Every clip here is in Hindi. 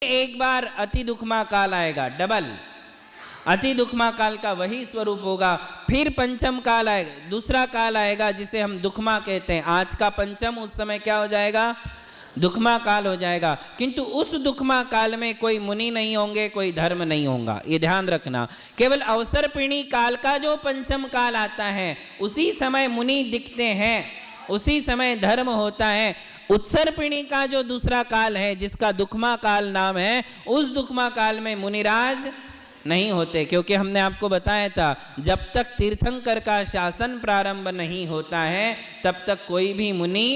एक बार अति दुखमा काल आएगा, डबल अति दुखमा काल का वही स्वरूप होगा। फिर पंचम काल आएगा, दूसरा काल आएगा जिसे हम दुखमा कहते हैं। आज का पंचम उस समय क्या हो जाएगा, दुखमा काल हो जाएगा। किंतु उस दुखमा काल में कोई मुनि नहीं होंगे, कोई धर्म नहीं होगा, ये ध्यान रखना। केवल अवसरपिणी काल का जो पंचम काल आता है उसी समय मुनि दिखते हैं, उसी समय धर्म होता है। उत्सर्पिणी का जो दूसरा काल है जिसका दुखमा काल नाम है, उस दुखमा काल में मुनिराज नहीं होते, क्योंकि हमने आपको बताया था जब तक तीर्थंकर का शासन प्रारंभ नहीं होता है तब तक कोई भी मुनि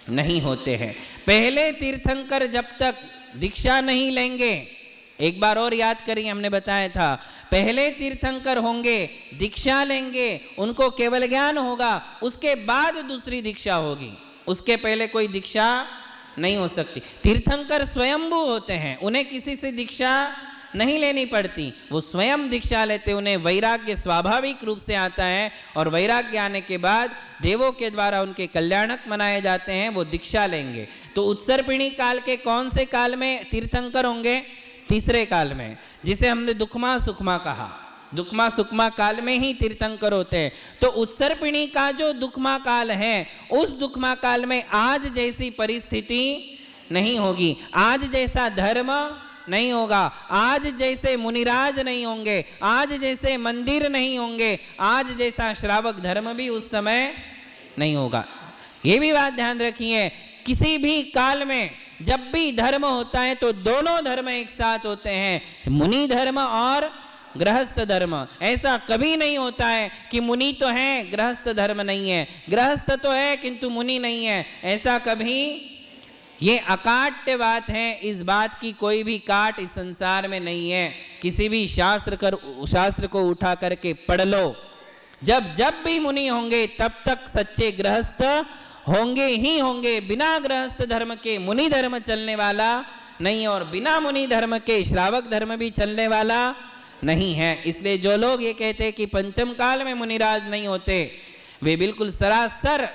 नहीं होते हैं। पहले तीर्थंकर जब तक दीक्षा नहीं लेंगे, एक बार और याद करिए, हमने बताया था पहले तीर्थंकर होंगे, दीक्षा लेंगे, उनको केवल ज्ञान होगा, उसके बाद दूसरी दीक्षा होगी, उसके पहले कोई दीक्षा नहीं हो सकती। तीर्थंकर स्वयंभू होते हैं, उन्हें किसी से दीक्षा नहीं लेनी पड़ती, वो स्वयं दीक्षा लेते, उन्हें वैराग्य स्वाभाविक रूप से आता है और वैराग्य आने के बाद देवों के द्वारा उनके कल्याणक मनाए जाते हैं, वो दीक्षा लेंगे। तो उत्सर्पिणी काल के कौन से काल में तीर्थंकर होंगे, तीसरे काल में, जिसे हमने दुखमा सुखमा कहा। दुखमा सुखमा काल में ही तीर्थंकर होते हैं। तो उत्सर्पिणी का जो दुखमा काल है, उस दुखमा काल में आज जैसी परिस्थिति नहीं होगी, आज जैसा धर्म नहीं होगा, आज जैसे मुनिराज नहीं होंगे, आज जैसे मंदिर नहीं होंगे, आज जैसा श्रावक धर्म भी उस समय नहीं होगा। ये भी बात ध्यान रखिए, किसी भी काल में जब भी धर्म होता है तो दोनों धर्म एक साथ होते हैं, मुनि धर्म और गृहस्थ धर्म। ऐसा कभी नहीं होता है कि मुनि तो है गृहस्थ धर्म नहीं है, गृहस्थ तो है किंतु मुनि नहीं है, ऐसा कभी, ये अकाट्य बात है। इस बात की कोई भी काट इस संसार में नहीं है। किसी भी शास्त्र को उठा करके पढ़ लो, जब जब भी मुनि होंगे तब तक सच्चे गृहस्थ होंगे ही होंगे। बिना गृहस्थ धर्म के मुनि धर्म चलने वाला नहीं, और बिना मुनि धर्म के श्रावक धर्म भी चलने वाला नहीं है। इसलिए जो लोग ये कहते हैं कि पंचम काल में मुनिराज नहीं होते, वे बिल्कुल सरासर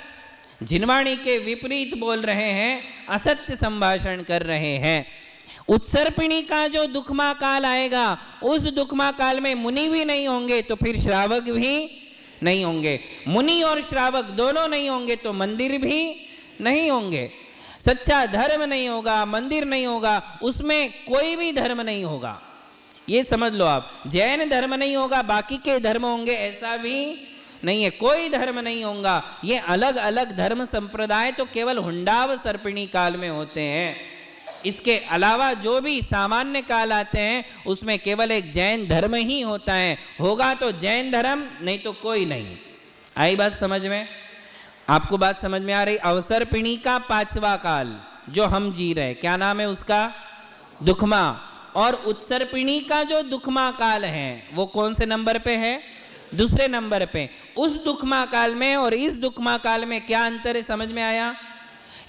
जिनवाणी के विपरीत बोल रहे हैं, असत्य संभाषण कर रहे हैं। उत्सर्पिणी का जो दुखमा काल आएगा, उस दुखमा काल में मुनि भी नहीं होंगे तो फिर श्रावक भी नहीं होंगे। मुनि और श्रावक दोनों नहीं होंगे तो मंदिर भी नहीं होंगे, सच्चा धर्म नहीं होगा, मंदिर नहीं होगा, उसमें कोई भी धर्म नहीं होगा। ये समझ लो आप, जैन धर्म नहीं होगा, बाकी के धर्म होंगे, ऐसा भी नहीं है, कोई धर्म नहीं होगा। ये अलग अलग धर्म संप्रदाय तो केवल हुंडाव सर्पिणी काल में होते हैं। इसके अलावा जो भी सामान्य काल आते हैं उसमें केवल एक जैन धर्म ही होता है, होगा तो जैन धर्म, नहीं तो कोई नहीं। आई बात समझ में, आपको बात समझ में आ रही। अवसरपिणी का पांचवा काल जो हम जी रहे, क्या नाम है उसका, दुखमा। और उत्सर्पिणी का जो दुखमा काल है वो कौन से नंबर पे है, दूसरे नंबर पे। उस दुखमा काल में और इस दुखमा काल में क्या अंतर है, समझ में आया।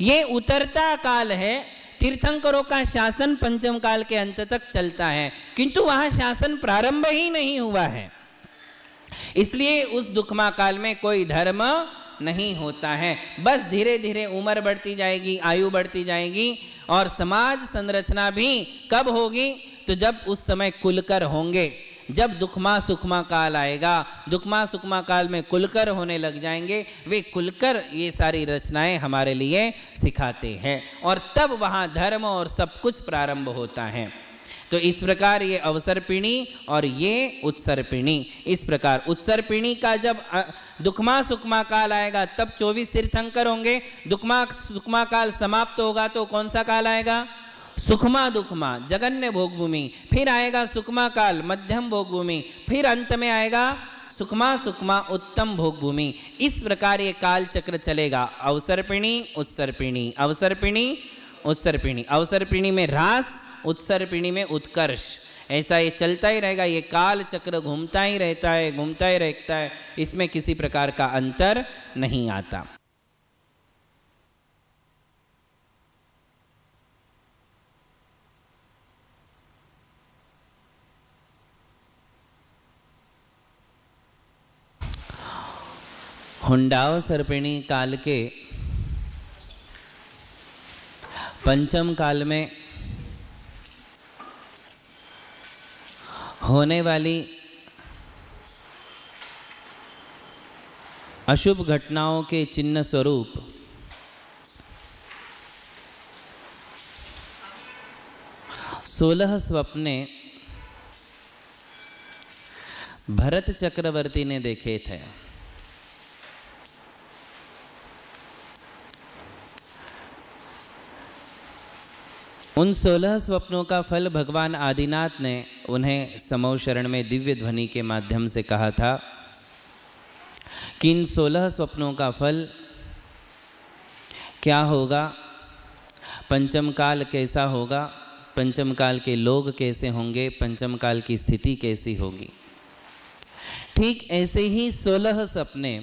ये उतरता काल है, तीर्थंकरों का शासन पंचम काल के अंत तक चलता है, किंतु वहां शासन प्रारंभ ही नहीं हुआ है, इसलिए उस दुखमा काल में कोई धर्म नहीं होता है। बस धीरे धीरे उम्र बढ़ती जाएगी, आयु बढ़ती जाएगी, और समाज संरचना भी कब होगी, तो जब उस समय कुलकर होंगे। जब दुखमा सुखमा काल आएगा, दुखमा सुखमा काल में कुलकर होने लग जाएंगे, वे कुलकर ये सारी रचनाएं हमारे लिए सिखाते हैं, और तब वहाँ धर्म और सब कुछ प्रारंभ होता है। तो इस प्रकार ये अवसरपिणी और ये उत्सर्पिणी, इस प्रकार उत्सर्पिणी का जब दुखमा सुखमा काल आएगा तब 24 तीर्थंकर होंगे। दुखमा सुखमा काल समाप्त होगा तो कौन सा काल आएगा, सुखमा दुखमा जगन्य भोगभूमि, फिर आएगा सुखमा काल मध्यम भोगभूमि, फिर अंत में आएगा सुखमा सुखमा उत्तम भोगभूमि। इस प्रकार ये काल चक्र चलेगा, अवसरपिणी उत्सर्पिणी, अवसरपिणी उत्सर्पिणी, अवसरपिणी में ह्रास, उत्सर्पिणी में उत्कर्ष, ऐसा ये चलता ही रहेगा। ये काल चक्र घूमता ही रहता है, घूमता ही रहता है, इसमें किसी प्रकार का अंतर नहीं आता। हुंडाव सर्पिणी काल के पंचम काल में होने वाली अशुभ घटनाओं के चिन्ह स्वरूप सोलह स्वप्ने भरत चक्रवर्ती ने देखे थे। उन 16 स्वप्नों का फल भगवान आदिनाथ ने उन्हें समौ शरण में दिव्य ध्वनि के माध्यम से कहा था कि इन 16 स्वप्नों का फल क्या होगा, पंचम काल कैसा होगा, पंचम काल के लोग कैसे होंगे, पंचम काल की स्थिति कैसी होगी। ठीक ऐसे ही 16 सपने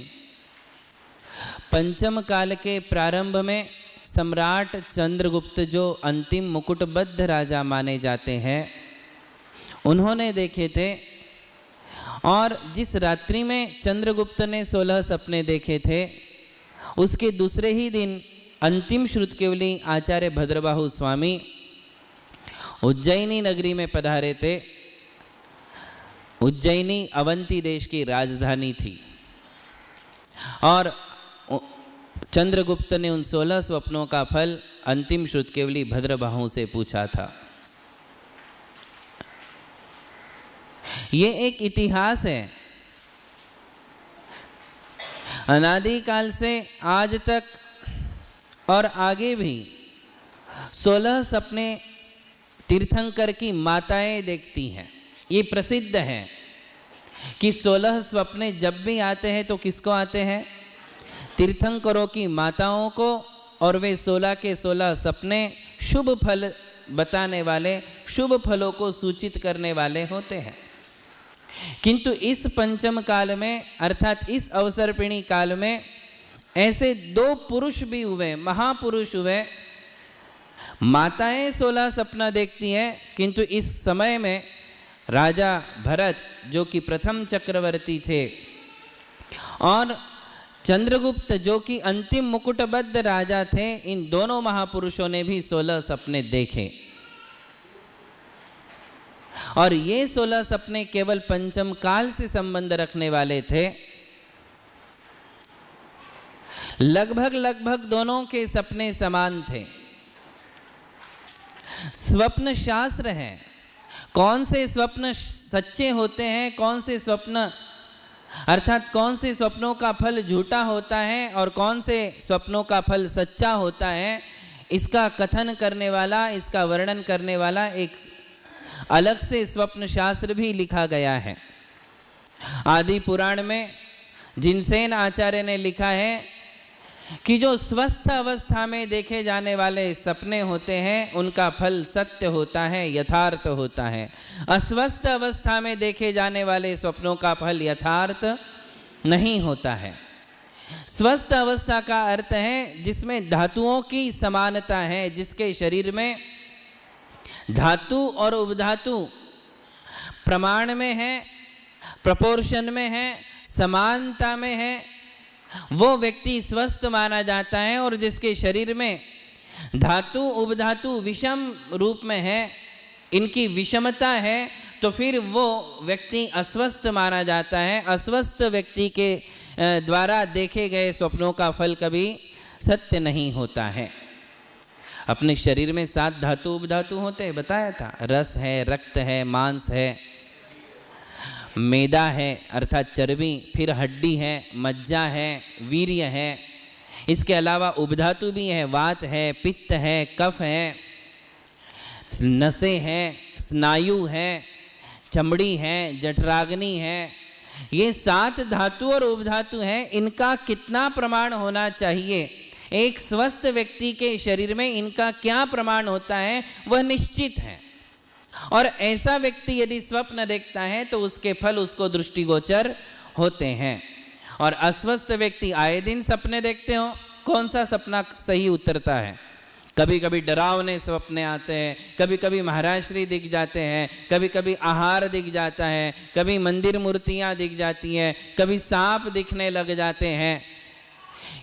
पंचम काल के प्रारंभ में सम्राट चंद्रगुप्त, जो अंतिम मुकुटबद्ध राजा माने जाते हैं, उन्होंने देखे थे। और जिस रात्रि में चंद्रगुप्त ने 16 सपने देखे थे, उसके दूसरे ही दिन अंतिम श्रुतकेवली आचार्य भद्रबाहु स्वामी उज्जैनी नगरी में पधारे थे। उज्जैनी अवंती देश की राजधानी थी और चंद्रगुप्त ने उन 16 स्वप्नों का फल अंतिम श्रुतकेवली भद्रबाहु से पूछा था। ये एक इतिहास है। अनादिकाल से आज तक और आगे भी 16 सपने तीर्थंकर की माताएं देखती हैं। ये प्रसिद्ध है कि 16 सपने जब भी आते हैं तो किसको आते हैं? तीर्थंकरों की माताओं को। और वे 16 के 16 सपने शुभ फल बताने वाले, शुभ फलों को सूचित करने वाले होते हैं। किंतु इस पंचम काल में, अर्थात इस अवसर्पिणी काल में, ऐसे 2 पुरुष भी हुए, महापुरुष हुए। माताएं 16 सपना देखती हैं, किंतु इस समय में राजा भरत, जो कि प्रथम चक्रवर्ती थे, और चंद्रगुप्त, जो कि अंतिम मुकुटबद्ध राजा थे, इन दोनों महापुरुषों ने भी 16 सपने देखे। और ये 16 सपने केवल पंचम काल से संबंध रखने वाले थे। लगभग दोनों के सपने समान थे। स्वप्न शास्त्र है, कौन से स्वप्न सच्चे होते हैं, कौन से स्वप्न, अर्थात कौन से स्वप्नों का फल झूठा होता है और कौन से स्वप्नों का फल सच्चा होता है, इसका कथन करने वाला, इसका वर्णन करने वाला एक अलग से स्वप्न शास्त्र भी लिखा गया है। आदि पुराण में जिनसेन आचार्य ने लिखा है कि जो स्वस्थ अवस्था में देखे जाने वाले सपने होते हैं, उनका फल सत्य होता है, यथार्थ होता है। अस्वस्थ अवस्था में देखे जाने वाले स्वप्नों का फल यथार्थ नहीं होता है। स्वस्थ अवस्था का अर्थ है जिसमें धातुओं की समानता है, जिसके शरीर में धातु और उपधातु प्रमाण में है, प्रपोर्शन में है, समानता में है, वो व्यक्ति स्वस्थ माना जाता है। और जिसके शरीर में धातु उपधातु विषम रूप में है, इनकी विषमता है, तो फिर वो व्यक्ति अस्वस्थ माना जाता है। अस्वस्थ व्यक्ति के द्वारा देखे गए स्वप्नों का फल कभी सत्य नहीं होता है। अपने शरीर में 7 धातु उपधातु होते हैं, बताया था। रस है, रक्त है, मांस है, मेदा है अर्थात चर्बी, फिर हड्डी है, मज्जा है, वीर्य है। इसके अलावा उपधातु भी है, वात है, पित्त है, कफ है, नसें हैं, स्नायु है, चमड़ी है, जठराग्नि है। ये 7 धातु और उपधातु हैं। इनका कितना प्रमाण होना चाहिए, एक स्वस्थ व्यक्ति के शरीर में इनका क्या प्रमाण होता है, वह निश्चित है। और ऐसा व्यक्ति यदि स्वप्न देखता है तो उसके फल उसको दृष्टिगोचर होते हैं। और अस्वस्थ व्यक्ति आए दिन सपने देखते हो, कौन सा सपना सही उतरता है? कभी कभी डरावने सपने आते हैं, कभी कभी महाराज श्री दिख जाते हैं, कभी कभी आहार दिख जाता है, कभी मंदिर मूर्तियां दिख जाती हैं, कभी सांप दिखने लग जाते हैं।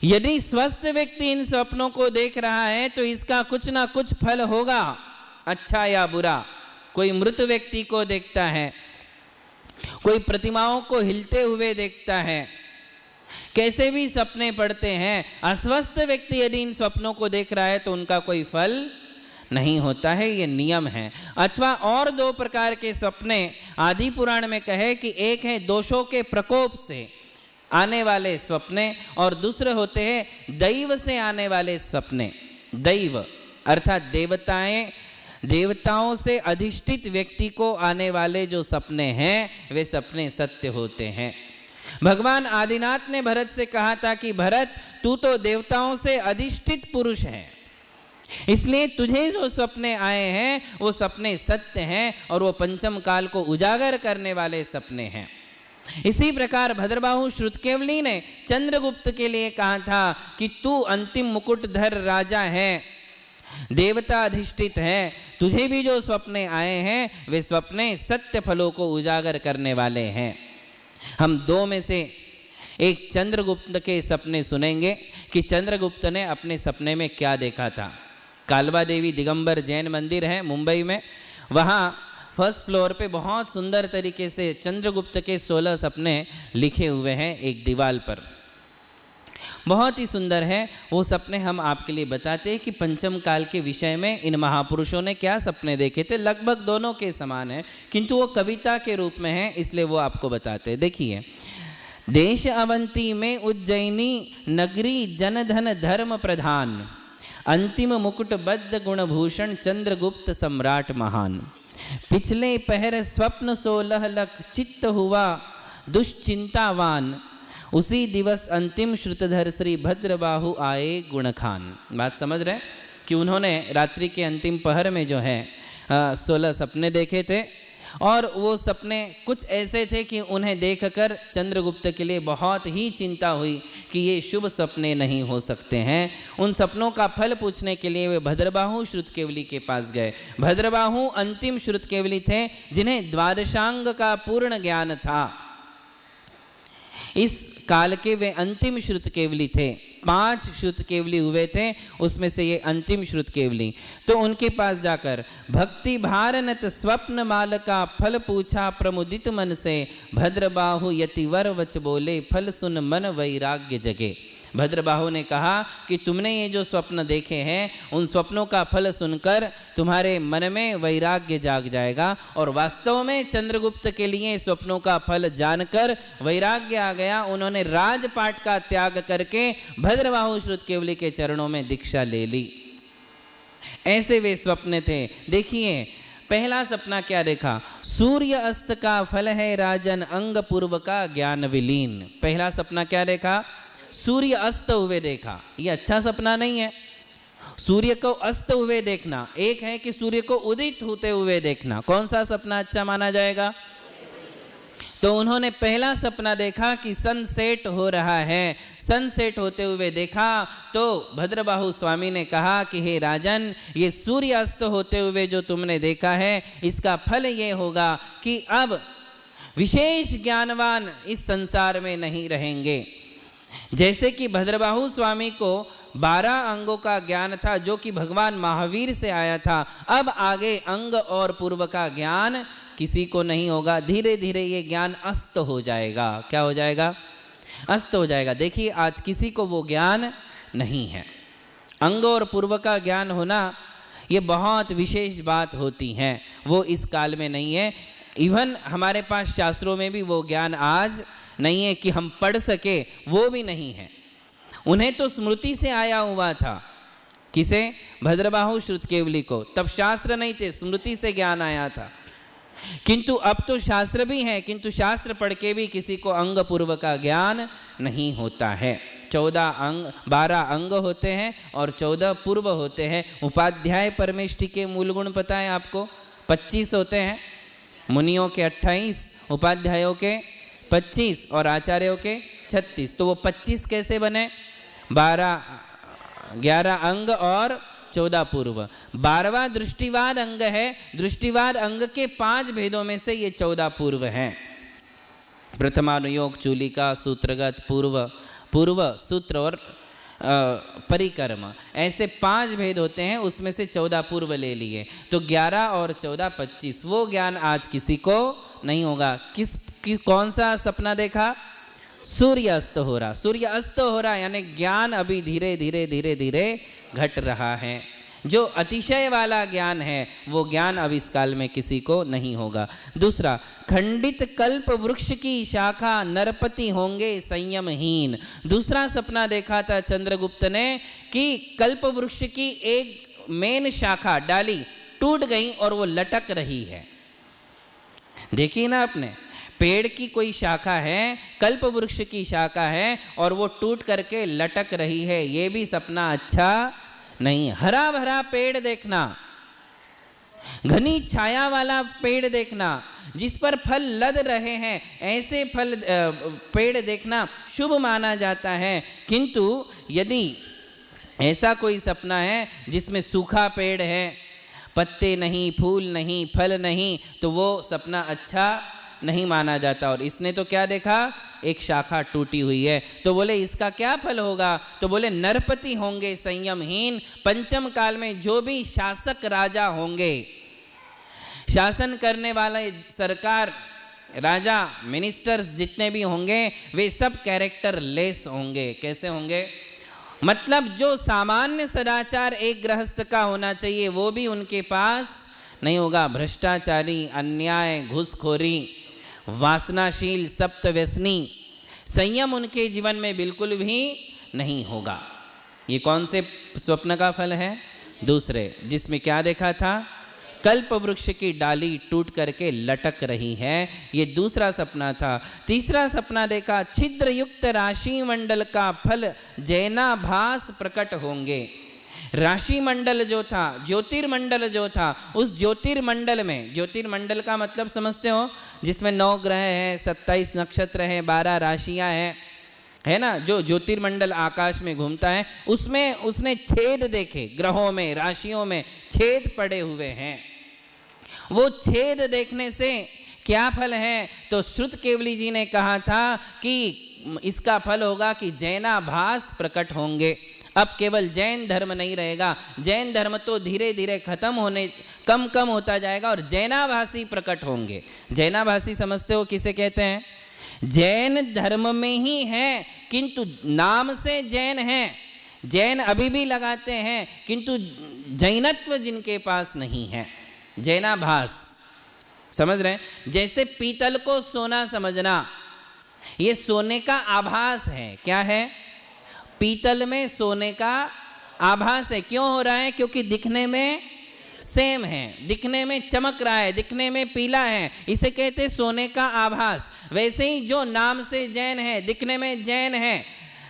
यदि स्वस्थ व्यक्ति इन सपनों को देख रहा है तो इसका कुछ ना कुछ फल होगा, अच्छा या बुरा। कोई मृत व्यक्ति को देखता है कोई प्रतिमाओं को हिलते हुए देखता है, कैसे भी सपने पड़ते हैं। अस्वस्थ व्यक्ति यदि इन स्वप्नों को देख रहा है तो उनका कोई फल नहीं होता है, ये नियम है। अथवा और दो प्रकार के सपने आदि पुराण में कहे कि एक है दोषों के प्रकोप से आने वाले सपने और दूसरे होते हैं दैव से आने वाले सपने। दैव अर्थात देवताओं से अधिष्ठित व्यक्ति को आने वाले जो सपने हैं वे सपने सत्य होते हैं। भगवान आदिनाथ ने भरत से कहा था कि भरत तू तो देवताओं से अधिष्ठित पुरुष है, इसलिए तुझे जो सपने आए हैं वो सपने सत्य हैं और वो पंचम काल को उजागर करने वाले सपने हैं। इसी प्रकार भद्रबाहु श्रुतकेवली ने चंद्रगुप्त के लिए कहा था कि तू अंतिम मुकुटधर राजा है, देवता अधिष्ठित है, तुझे भी जो सपने आए हैं वे सपने सत्य फलों को उजागर करने वाले हैं। हम दो में से एक चंद्रगुप्त के सपने सुनेंगे कि चंद्रगुप्त ने अपने सपने में क्या देखा था। कालवा देवी दिगंबर जैन मंदिर है मुंबई में, वहाँ फर्स्ट फ्लोर पे बहुत सुंदर तरीके से चंद्रगुप्त के 16 सपने लिखे हुए हैं एक दीवार पर, बहुत ही सुंदर है वो सपने। हम आपके लिए बताते हैं कि पंचम काल के विषय में इन महापुरुषों ने क्या सपने देखे थे। लगभग दोनों के समान है किंतु वो कविता के रूप में है, इसलिए वो आपको बताते हैं। देखिए, देश अवंती में उज्जैनी नगरी जनधन धर्म प्रधान, अंतिम मुकुटबद्ध गुणभूषण चंद्रगुप्त सम्राट महान। पिछले पहर स्वप्न 16 लख चित्त हुआ दुश्चिंतावान, उसी दिवस अंतिम श्रुतधर श्री भद्रबाहु आए गुणखान। बात समझ रहे कि उन्होंने रात्रि के अंतिम पहर में जो है 16 सपने देखे थे और वो सपने कुछ ऐसे थे कि उन्हें देखकर चंद्रगुप्त के लिए बहुत ही चिंता हुई कि ये शुभ सपने नहीं हो सकते हैं। उन सपनों का फल पूछने के लिए वे भद्रबाहु श्रुतकेवली के पास गए। भद्रबाहु अंतिम श्रुतकेवली थे जिन्हें द्वादशांग का पूर्ण ज्ञान था। इस काल के वे अंतिम श्रुतकेवली थे। 5 श्रुतकेवली हुए थे, उसमें से ये अंतिम श्रुतकेवली। तो उनके पास जाकर भक्ति भारनत स्वप्न माल का फल पूछा प्रमुदित मन से, भद्रबाहु यतिवर वच बोले फल सुन मन वैराग्य जगे। भद्रबाहु ने कहा कि तुमने ये जो स्वप्न देखे हैं उन स्वप्नों का फल सुनकर तुम्हारे मन में वैराग्य जाग जाएगा। और वास्तव में चंद्रगुप्त के लिए स्वप्नों का फल जानकर वैराग्य आ गया। उन्होंने राजपाट का त्याग करके भद्रबाहु श्रुतकेवली के चरणों में दीक्षा ले ली। ऐसे वे स्वप्न थे। देखिए, पहला सपना क्या देखा? सूर्य अस्त का फल है राजन अंग पूर्व का ज्ञान विलीन। पहला सपना क्या देखा? सूर्य अस्त हुए देखा। ये अच्छा सपना नहीं है। सूर्य को अस्त हुए देखना एक है कि सूर्य को उदित होते हुए देखना। कौन सा सपना अच्छा माना जाएगा? तो उन्होंने पहला सपना देखा कि सनसेट हो रहा है। सनसेट होते हुए देखा तो भद्रबाहु स्वामी ने कहा कि हे राजन, ये सूर्य अस्त होते हुए जो तुमने देखा है इसका फल ये होगा कि अब विशेष ज्ञानवान इस संसार में नहीं रहेंगे। जैसे कि भद्रबाहु स्वामी को 12 अंगों का ज्ञान था जो कि भगवान महावीर से आया था, अब आगे अंग और पूर्व का ज्ञान किसी को नहीं होगा। धीरे धीरे ये ज्ञान अस्त हो जाएगा। क्या हो जाएगा? अस्त हो जाएगा। देखिए, आज किसी को वो ज्ञान नहीं है। अंग और पूर्व का ज्ञान होना ये बहुत विशेष बात होती है, वो इस काल में नहीं है। इवन हमारे पास शास्त्रों में भी वो ज्ञान आज नहीं है कि हम पढ़ सके, वो भी नहीं है। उन्हें तो स्मृति से आया हुआ था। किसे? भद्रबाहु श्रुतकेवली को। तब शास्त्र नहीं थे, स्मृति से ज्ञान आया था। किंतु अब तो शास्त्र भी है, किंतु शास्त्र पढ़ के भी किसी को अंग पूर्व का ज्ञान नहीं होता है। 12 अंग होते हैं और 14 पूर्व होते हैं। उपाध्याय परमेष्टि के मूल गुण पता है आपको? 25 होते हैं। मुनियों के 28, उपाध्यायों के 25 और आचार्यों के 36। तो वो 25 कैसे बने? 11 अंग और 14 पूर्व। 12वां दृष्टिवाद अंग है। दृष्टिवाद अंग के 5 भेदों में से ये 14 पूर्व हैं। प्रथमानुयोग, चूलिका, सूत्रगत, पूर्व सूत्र और परिकर्म, ऐसे 5 भेद होते हैं, उसमें से 14 पूर्व ले लिए, तो 11 और 14 25। वो ज्ञान आज किसी को नहीं होगा। कौन सा सपना देखा? सूर्य अस्त हो रहा। सूर्य अस्त हो रहा यानी ज्ञान अभी धीरे धीरे धीरे धीरे घट रहा है। जो अतिशय वाला ज्ञान है वो ज्ञान अब इस काल में किसी को नहीं होगा। दूसरा, खंडित कल्प वृक्ष की शाखा नरपति होंगे संयमहीन। दूसरा सपना देखा था चंद्रगुप्त ने कि कल्प वृक्ष की एक मेन शाखा डाली टूट गई और वो लटक रही है। देखिए ना आपने, पेड़ की कोई शाखा है, कल्प वृक्ष की शाखा है और वो टूट करके लटक रही है। ये भी सपना अच्छा नहीं। हरा भरा पेड़ देखना, घनी छाया वाला पेड़ देखना, जिस पर फल लद रहे हैं, ऐसे पेड़ देखना शुभ माना जाता है। किंतु यदि ऐसा कोई सपना है जिसमें सूखा पेड़ है, पत्ते नहीं, फूल नहीं, फल नहीं, तो वो सपना अच्छा नहीं माना जाता। और इसने तो क्या देखा? एक शाखा टूटी हुई है। तो बोले इसका क्या फल होगा? तो बोले नरपति होंगे संयमहीन। पंचम काल में जो भी शासक राजा होंगे, शासन करने वाले सरकार, राजा, मिनिस्टर्स जितने भी होंगे, वे सब कैरेक्टर लेस होंगे। कैसे होंगे? मतलब जो सामान्य सदाचार एक गृहस्थ का होना चाहिए वो भी उनके पास नहीं होगा। भ्रष्टाचारी, अन्याय, घूसखोरी, वासनाशील, सप्तव्यसनी, संयम उनके जीवन में बिल्कुल भी नहीं होगा। ये कौन से स्वप्न का फल है? दूसरे, जिसमें क्या देखा था? कल्प वृक्ष की डाली टूट करके लटक रही है, ये दूसरा सपना था। तीसरा सपना देखा, छिद्र युक्त राशि मंडल का फल जैनाभास प्रकट होंगे। राशि मंडल जो था, ज्योतिर्मंडल जो था, उस ज्योतिर्मंडल में, ज्योतिर्मंडल का मतलब समझते हो, जिसमें 9 ग्रह हैं, 27 नक्षत्र हैं, 12 राशियां हैं, है ना, जो ज्योतिर्मंडल आकाश में घूमता है, उसमें उसने छेद देखे, ग्रहों में, राशियों में छेद पड़े हुए हैं। वो छेद देखने से क्या फल है? तो श्रुत केवली जी ने कहा था कि इसका फल होगा कि जैनाभास प्रकट होंगे। अब केवल जैन धर्म नहीं रहेगा, जैन धर्म तो धीरे धीरे कम होता जाएगा और जैनाभासी प्रकट होंगे। जैनाभासी समझते हो किसे कहते हैं? जैन धर्म में ही है किंतु नाम से जैन है, जैन अभी भी लगाते हैं किंतु जैनत्व जिनके पास नहीं है। जैनाभास समझ रहे हैं? जैसे पीतल को सोना समझना, ये सोने का आभास है। क्या है? पीतल में सोने का आभास है। क्यों हो रहा है? क्योंकि दिखने में सेम है, दिखने में चमक रहा है, दिखने में पीला है, इसे कहते सोने का आभास। वैसे ही जो नाम से जैन है, दिखने में जैन है,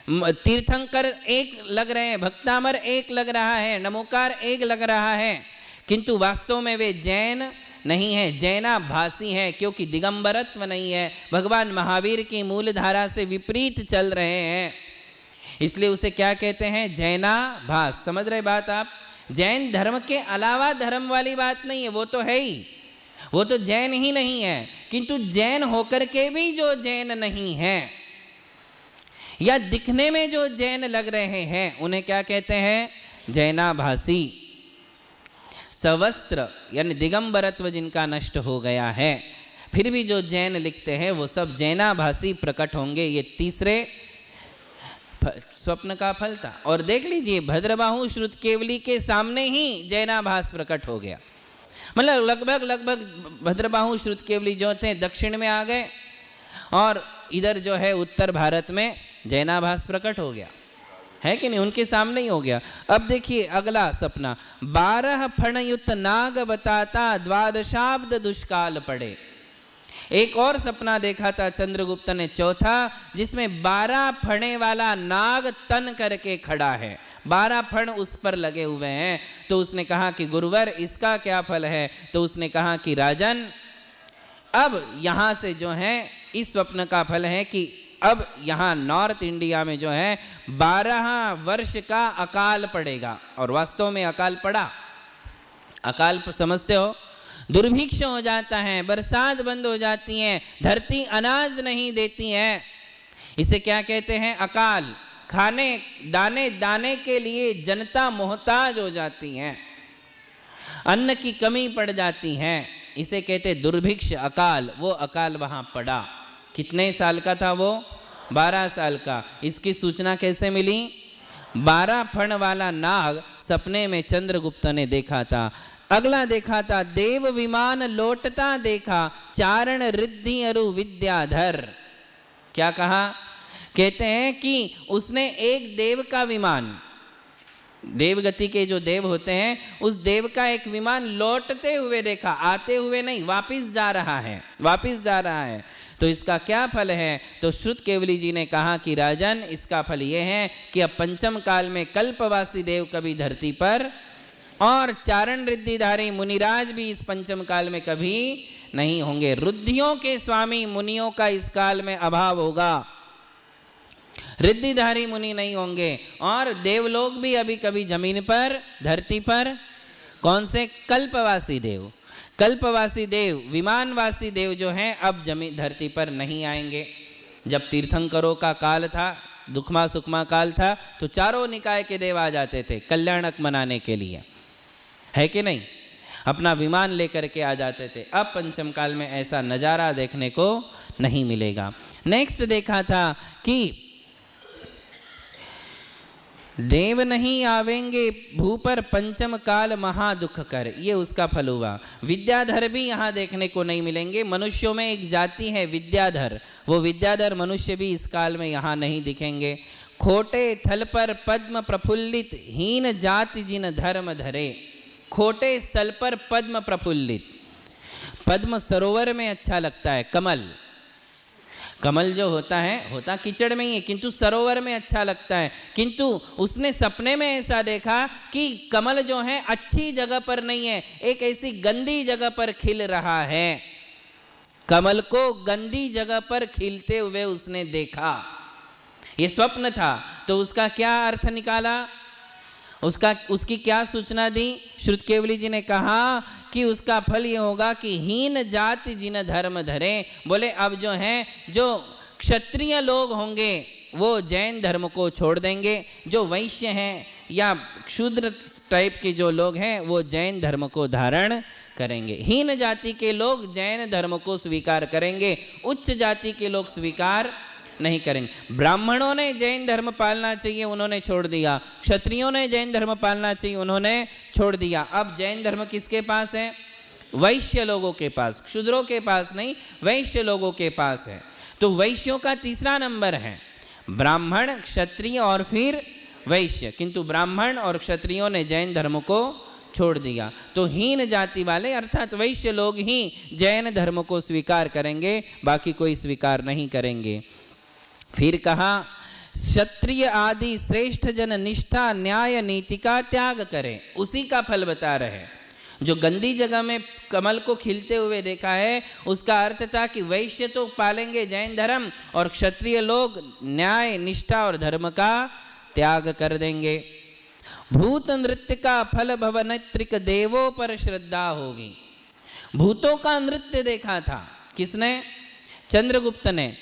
तीर्थंकर एक लग रहे हैं, भक्तामर एक लग रहा है, नमोकार एक लग रहा है, किंतु वास्तव में वे जैन नहीं है, जैनाभासी है, क्योंकि दिगंबरत्व नहीं है, भगवान महावीर की मूल धारा से विपरीत चल रहे हैं, इसलिए उसे क्या कहते हैं? जैनाभास। समझ रहे बात आप? जैन धर्म के अलावा धर्म वाली बात नहीं है, वो तो है ही, वो तो जैन ही नहीं है, किंतु जैन होकर के भी जो जैन नहीं है या दिखने में जो जैन लग रहे हैं उन्हें क्या कहते हैं? जैनाभासी। सवस्त्र यानी दिगंबरत्व जिनका नष्ट हो गया है, फिर भी जो जैन लिखते हैं वो सब जैनाभासी प्रकट होंगे। ये तीसरे स्वप्न का फल था। और देख लीजिए, भद्रबाहु श्रुत केवली के सामने ही जैनाभास प्रकट हो गया। मतलब लगभग भद्रबाहु श्रुत केवली जो थे दक्षिण में आ गए और इधर जो है उत्तर भारत में जैनाभास प्रकट हो गया, है कि नहीं? उनके सामने ही हो गया। अब देखिए अगला सपना, 12 फणयुक्त नाग बताता द्वादशाब्द दुष्काल पड़े। एक और सपना देखा था चंद्रगुप्त ने, चौथा, जिसमें 12 फणे वाला नाग तन करके खड़ा है, 12 फण उस पर लगे हुए हैं। तो उसने कहा कि गुरुवर इसका क्या फल है? तो उसने कहा कि राजन, अब यहाँ से जो है इस स्वप्न का फल है कि अब यहाँ नॉर्थ इंडिया में जो है 12 वर्ष का अकाल पड़ेगा। और वास्तव में अकाल पड़ा। अकाल समझते हो? दुर्भिक्ष हो जाता है, बरसात बंद हो जाती है, धरती अनाज नहीं देती है, इसे क्या कहते हैं? अकाल। खाने दाने दाने के लिए जनता मोहताज हो जाती है, अन्न की कमी पड़ जाती है, इसे कहते दुर्भिक्ष अकाल। वो अकाल वहां पड़ा। कितने साल का था वो? 12 साल का। इसकी सूचना कैसे मिली? 12 फण वाला नाग सपने में चंद्रगुप्त ने देखा था। अगला देखा था, देव विमान लौटता देखा, चारण रिद्धि अरु विद्याधर। क्या कहा? कहते हैं कि उसने एक देव का विमान, देवगति के जो देव होते हैं, उस देव का एक विमान लौटते हुए देखा, आते हुए नहीं, वापिस जा रहा है, वापिस जा रहा है। तो इसका क्या फल है? तो श्रुत केवली जी ने कहा कि राजन, इसका फल ये है कि अब पंचम काल में कल्पवासी देव कभी धरती पर, और चारण रिद्धिधारी मुनिराज भी इस पंचम काल में कभी नहीं होंगे। रुद्धियों के स्वामी मुनियों का इस काल में अभाव होगा, रिद्धिधारी मुनि नहीं होंगे। और देवलोक भी अभी कभी जमीन पर, धरती पर, कौन से? कल्पवासी देव, कल्पवासी देव, विमानवासी देव जो हैं अब जमीन धरती पर नहीं आएंगे। जब तीर्थंकरों का काल था, दुखमा सुखमा काल था, तो चारों निकाय के देव आ जाते थे कल्याणक मनाने के लिए, है कि नहीं? अपना विमान लेकर के आ जाते थे। अब पंचम काल में ऐसा नज़ारा देखने को नहीं मिलेगा। नेक्स्ट देखा था कि देव नहीं आवेंगे भू पर पंचम काल महादुख कर, ये उसका फल हुआ। विद्याधर भी यहाँ देखने को नहीं मिलेंगे। मनुष्यों में एक जाति है विद्याधर, वो विद्याधर मनुष्य भी इस काल में यहाँ नहीं दिखेंगे। खोटे थल पर पद्म प्रफुल्लित, हीन जाति जिन धर्म धरे। खोटे स्थल पर पद्म प्रफुल्लित, पद्म सरोवर में अच्छा लगता है, कमल, कमल जो होता है, होता कीचड़ में ही है, किंतु सरोवर में अच्छा लगता है। किंतु उसने सपने में ऐसा देखा कि कमल जो है अच्छी जगह पर नहीं है, एक ऐसी गंदी जगह पर खिल रहा है। कमल को गंदी जगह पर खिलते हुए उसने देखा। ये स्वप्न था, तो उसका क्या अर्थ निकाला? उसकी क्या सूचना दी? श्रुत केवली जी ने कहा कि उसका फल ये होगा कि हीन जाति जिन धर्म धरे। बोले अब जो हैं, जो क्षत्रिय लोग होंगे वो जैन धर्म को छोड़ देंगे, जो वैश्य हैं या शूद्र टाइप के जो लोग हैं वो जैन धर्म को धारण करेंगे। हीन जाति के लोग जैन धर्म को स्वीकार करेंगे, उच्च जाति के लोग स्वीकार नहीं करेंगे। ब्राह्मणों ने जैन धर्म पालना चाहिए, उन्होंने छोड़ दिया। क्षत्रियों ने जैन धर्म पालना चाहिए, उन्होंने छोड़ दिया। अब जैन धर्म किसके पास है? वैश्य लोगों के पास, क्षुद्रों के पास नहीं, वैश्य लोगों के पास है। तो वैश्यों का तीसरा नंबर है, ब्राह्मण, क्षत्रिय और फिर वैश्य। किंतु ब्राह्मण और क्षत्रियों ने जैन धर्म को छोड़ दिया। तो हीन जाति वाले अर्थात वैश्य लोग ही जैन धर्म को स्वीकार करेंगे, बाकी कोई स्वीकार नहीं करेंगे। फिर कहा, क्षत्रिय आदि श्रेष्ठ जन निष्ठा न्याय नीति का त्याग करें। उसी का फल बता रहे। जो गंदी जगह में कमल को खिलते हुए देखा है, उसका अर्थ था कि वैश्य तो पालेंगे जैन धर्म और क्षत्रिय लोग न्याय निष्ठा और धर्म का त्याग कर देंगे। भूत नृत्य का फल भवनेत्रिक देवों पर श्रद्धा होगी। भूतों का नृत्य देखा था किसने? चंद्रगुप्त ने।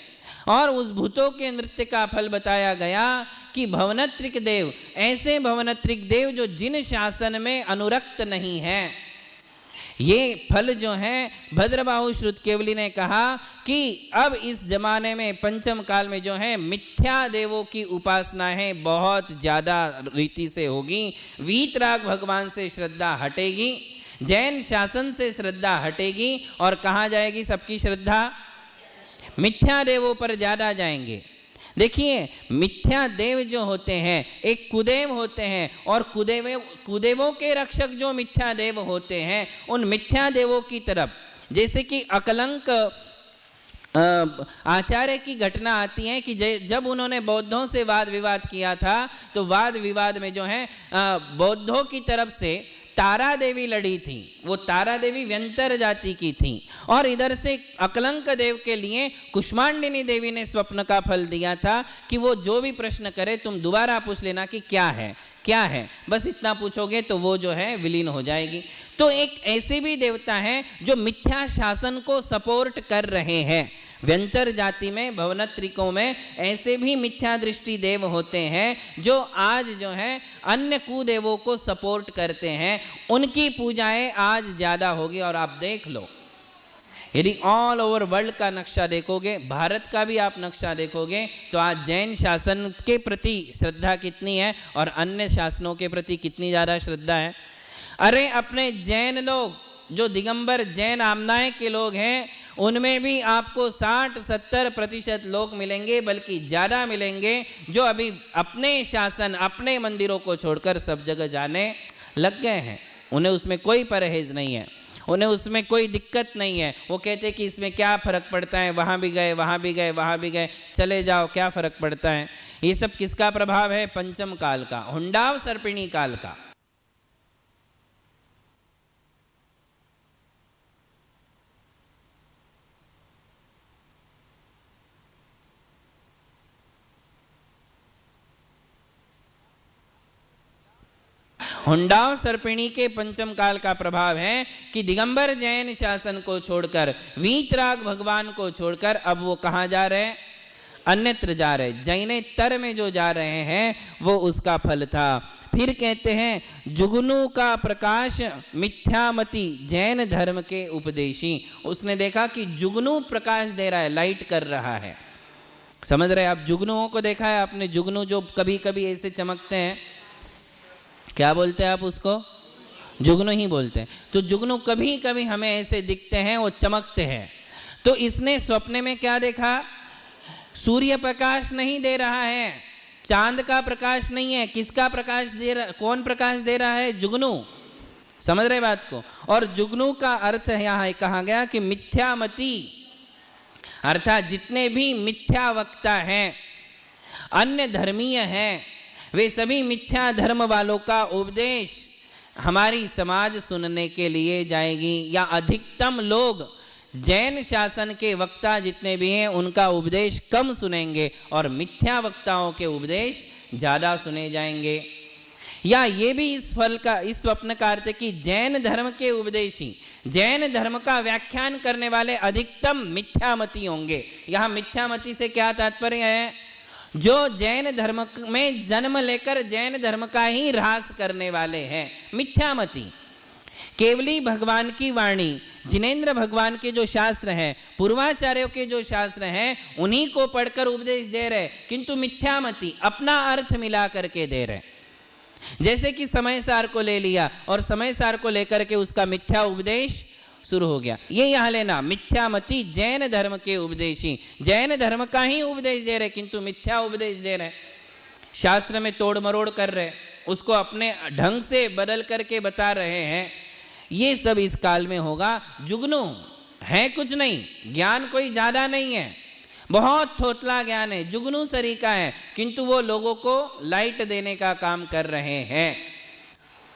और उस भूतों के नृत्य का फल बताया गया कि भवनत्रिक देव, ऐसे भवनत्रिक देव जो जिन शासन में अनुरक्त नहीं है। ये फल जो है भद्रबाहु श्रुत केवली ने कहा कि अब इस जमाने में पंचम काल में जो है मिथ्या देवों की उपासनाएं बहुत ज़्यादा रीति से होगी। वीतराग भगवान से श्रद्धा हटेगी, जैन शासन से श्रद्धा हटेगी, और कहाँ जाएगी सबकी श्रद्धा? मिथ्या देवों पर ज्यादा जाएंगे। देखिए, मिथ्या देव जो होते हैं एक कुदेव होते हैं, और कुदेवों के रक्षक जो मिथ्या देव होते हैं, उन मिथ्या देवों की तरफ, जैसे कि अकलंक आचार्य की घटना आती है कि जब उन्होंने बौद्धों से वाद विवाद किया था, तो वाद विवाद में जो है बौद्धों की तरफ से तारा देवी लड़ी थी। वो तारा देवी व्यंतर जाति की थी, और इधर से अकलंक देव के लिए कुष्मांडिनी देवी ने स्वप्न का फल दिया था कि वो जो भी प्रश्न करे तुम दोबारा पूछ लेना कि क्या है, क्या है, बस इतना पूछोगे तो वो जो है विलीन हो जाएगी। तो एक ऐसे भी देवता हैं जो मिथ्या शासन को सपोर्ट कर रहे हैं। व्यंतर जाति में, भवनत्रिकों में ऐसे भी मिथ्या दृष्टि देव होते हैं जो आज जो है अन्य कुदेवों को सपोर्ट करते हैं। उनकी पूजाएं आज ज़्यादा होगी। और आप देख लो, यदि ऑल ओवर वर्ल्ड का नक्शा देखोगे, भारत का भी आप नक्शा देखोगे, तो आज जैन शासन के प्रति श्रद्धा कितनी है और अन्य शासनों के प्रति कितनी ज़्यादा श्रद्धा है। अरे अपने जैन लोग जो दिगंबर जैन आमनाय के लोग हैं, उनमें भी आपको 60-70% लोग मिलेंगे, बल्कि ज़्यादा मिलेंगे, जो अभी अपने शासन, अपने मंदिरों को छोड़कर सब जगह जाने लग गए हैं। उन्हें उसमें कोई परहेज नहीं है, उन्हें उसमें कोई दिक्कत नहीं है। वो कहते कि इसमें क्या फ़र्क पड़ता है, वहाँ भी गए, वहाँ भी गए, वहाँ भी गए, चले जाओ, क्या फ़र्क पड़ता है। ये सब किसका प्रभाव है? पंचम काल का, हुंडाव सर्पिणी काल का। हुंडाव सर्पिणी के पंचम काल का प्रभाव है कि दिगंबर जैन शासन को छोड़कर, वीतराग भगवान को छोड़कर अब वो कहाँ जा रहे हैं? अन्यत्र जा रहे। जैनेतर में जो जा रहे हैं वो उसका फल था। फिर कहते हैं जुगनू का प्रकाश मिथ्यामति जैन धर्म के उपदेशी। उसने देखा कि जुगनू प्रकाश दे रहा है, लाइट कर रहा है। समझ रहे आप? जुगनुओं को देखा है आपने? जुगनू जो कभी कभी ऐसे चमकते हैं, क्या बोलते हैं आप उसको? जुगनू ही बोलते हैं। तो जुगनू कभी कभी हमें ऐसे दिखते हैं, वो चमकते हैं। तो इसने स्वप्न में क्या देखा? सूर्य प्रकाश नहीं दे रहा है, चांद का प्रकाश नहीं है, किसका प्रकाश दे रहा? कौन प्रकाश दे रहा है? जुगनू। समझ रहे बात को? और जुगनू का अर्थ यहाँ कहा गया कि मिथ्यामति, अर्थात जितने भी मिथ्या वक्ता हैं, अन्य धर्मीय हैं, वे सभी मिथ्या धर्म वालों का उपदेश हमारी समाज सुनने के लिए जाएगी। या अधिकतम लोग जैन शासन के वक्ता जितने भी हैं उनका उपदेश कम सुनेंगे और मिथ्या वक्ताओं के उपदेश ज़्यादा सुने जाएंगे। या ये भी इस फल का, इस स्वप्न का अर्थ है कि जैन धर्म के उपदेशी, जैन धर्म का व्याख्यान करने वाले अधिकतम मिथ्यामती होंगे। यहाँ मिथ्यामती से क्या तात्पर्य है? जो जैन धर्म में जन्म लेकर जैन धर्म का ही ह्रास करने वाले हैं, मिथ्यामती। केवली भगवान की वाणी, जिनेंद्र भगवान के जो शास्त्र हैं, पूर्वाचार्यों के जो शास्त्र हैं, उन्हीं को पढ़कर उपदेश दे रहे, किंतु मिथ्यामती, अपना अर्थ मिला करके दे रहे। जैसे कि समय सार को ले लिया और समय सार को लेकर के उसका मिथ्या उपदेश शुरू हो गया। ये यहाँ लेना, मिथ्यामती जैन धर्म के उपदेशी, जैन धर्म का ही उपदेश दे रहे किंतु मिथ्या उपदेश दे रहे, शास्त्र में तोड़ मरोड़ कर रहे, उसको अपने ढंग से बदल करके बता रहे हैं। ये सब इस काल में होगा। जुगनू है कुछ नहीं, ज्ञान कोई ज़्यादा नहीं है, बहुत थोथला ज्ञान है, जुगनू सरीका है, किंतु वो लोगों को लाइट देने का काम कर रहे हैं,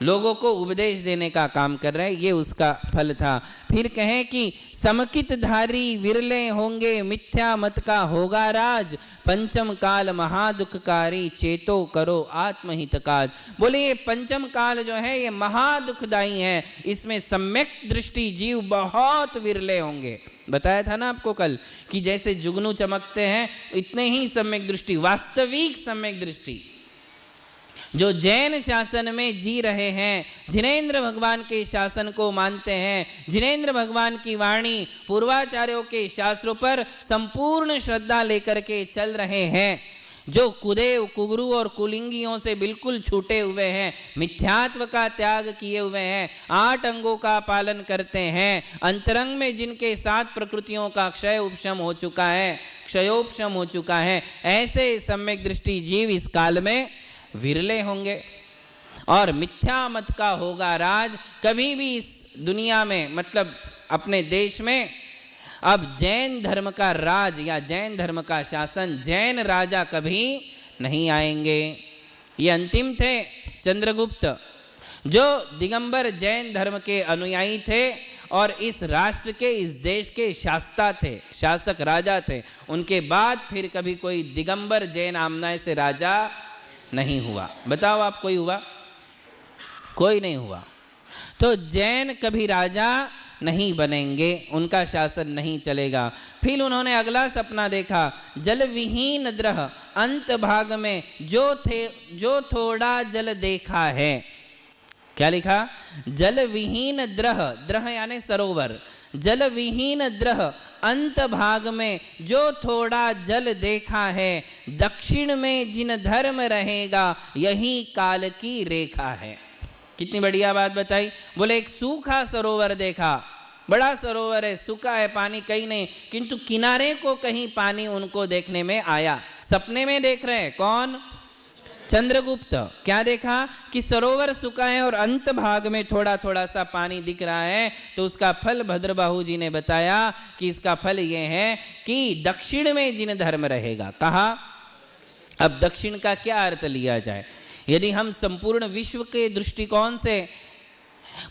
लोगों को उपदेश देने का काम कर रहे हैं। ये उसका फल था। फिर कहें कि समकित धारी विरले होंगे, मिथ्या मत का होगा राज, पंचम काल महादुखकारी, चेतो करो आत्महित काज। बोले ये पंचम काल जो है ये महादुखदायी है, इसमें सम्यक दृष्टि जीव बहुत विरले होंगे। बताया था ना आपको कल कि जैसे जुगनू चमकते हैं, इतने ही सम्यक दृष्टि, वास्तविक सम्यक दृष्टि जो जैन शासन में जी रहे हैं, जिनेंद्र भगवान के शासन को मानते हैं, जिनेंद्र भगवान की वाणी, पूर्वाचार्यों के शास्त्रों पर संपूर्ण श्रद्धा लेकर के चल रहे हैं, जो कुदेव, कुगुरु और कुलिंगियों से बिल्कुल छूटे हुए हैं, मिथ्यात्व का त्याग किए हुए हैं, 8 अंगों का पालन करते हैं, अंतरंग में जिनके 7 प्रकृतियों का क्षय उपशम हो चुका है, क्षयोपशम हो चुका है, ऐसे सम्यक दृष्टि जीव इस काल में विरले होंगे। और मिथ्या मत का होगा राज। कभी भी इस दुनिया में, मतलब अपने देश में, अब जैन धर्म का राज या जैन धर्म का शासन, जैन राजा कभी नहीं आएंगे। ये अंतिम थे चंद्रगुप्त, जो दिगंबर जैन धर्म के अनुयायी थे और इस राष्ट्र के, इस देश के शास्ता थे, शासक राजा थे। उनके बाद फिर कभी कोई दिगंबर जैन आमनाय से राजा नहीं हुआ। बताओ आप, कोई हुआ? कोई नहीं हुआ। तो जैन कभी राजा नहीं बनेंगे, उनका शासन नहीं चलेगा। फिर उन्होंने अगला सपना देखा, जल विहीन द्रह अंत भाग में जो थोड़ा जल देखा है। क्या लिखा? जल विहीन द्रह, द्रह यानी सरोवर, जल विहीन द्रह अंत भाग में जो थोड़ा जल देखा है, दक्षिण में जिन धर्म रहेगा यही काल की रेखा है। कितनी बढ़िया बात बताई। बोले एक सूखा सरोवर देखा, बड़ा सरोवर है, सूखा है, पानी कहीं नहीं, किंतु किनारे को कहीं पानी उनको देखने में आया। सपने में देख रहे हैं कौन? चंद्रगुप्त। क्या देखा? कि सरोवर सूखा है और अंत भाग में थोड़ा थोड़ा सा पानी दिख रहा है। तो उसका फल भद्रबाहु जी ने बताया कि इसका फल ये है कि दक्षिण में जिन धर्म रहेगा। कहा अब दक्षिण का क्या अर्थ लिया जाए? यदि हम संपूर्ण विश्व के दृष्टिकोण से,